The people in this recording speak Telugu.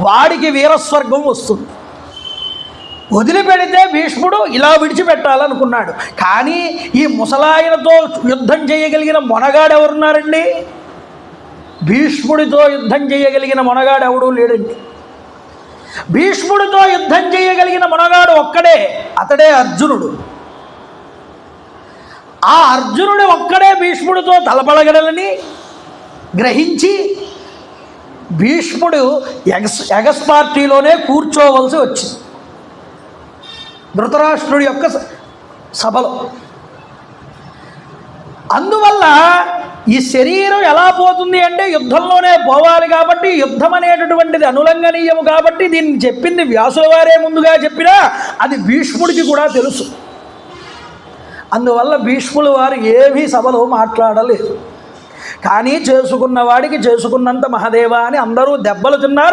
వాడికి వీరస్వర్గం వస్తుంది. వదిలిపెడితే భీష్ముడు ఇలా విడిచిపెట్టాలనుకున్నాడు. కానీ ఈ ముసలాయనతో యుద్ధం చేయగలిగిన మొనగాడు ఎవరున్నారండి? భీష్ముడితో యుద్ధం చేయగలిగిన మొనగాడు ఎవడూ లేడండి. భీష్ముడితో యుద్ధం చేయగలిగిన మొనగాడు ఒక్కడే, అతడే అర్జునుడు. ఆ అర్జునుడు ఒక్కడే భీష్ముడితో తలపడగలని గ్రహించి భీష్ముడు ఎగస్ పార్టీలోనే కూర్చోవలసి వచ్చింది, ధృతరాష్ట్రుడి యొక్క సభలో. అందువల్ల ఈ శరీరం ఎలా పోతుంది అంటే యుద్ధంలోనే పోవాలి కాబట్టి, యుద్ధం అనేటటువంటిది అనులంఘనీయము కాబట్టి దీన్ని చెప్పింది వ్యాసుల వారే ముందుగా చెప్పినా అది భీష్ముడికి కూడా తెలుసు. అందువల్ల భీష్ముల వారు ఏమీ సభలో మాట్లాడలేదు. కానీ చేసుకున్న వాడికి చేసుకున్నంత మహదేవ అని అందరూ దెబ్బలు తిన్నారు.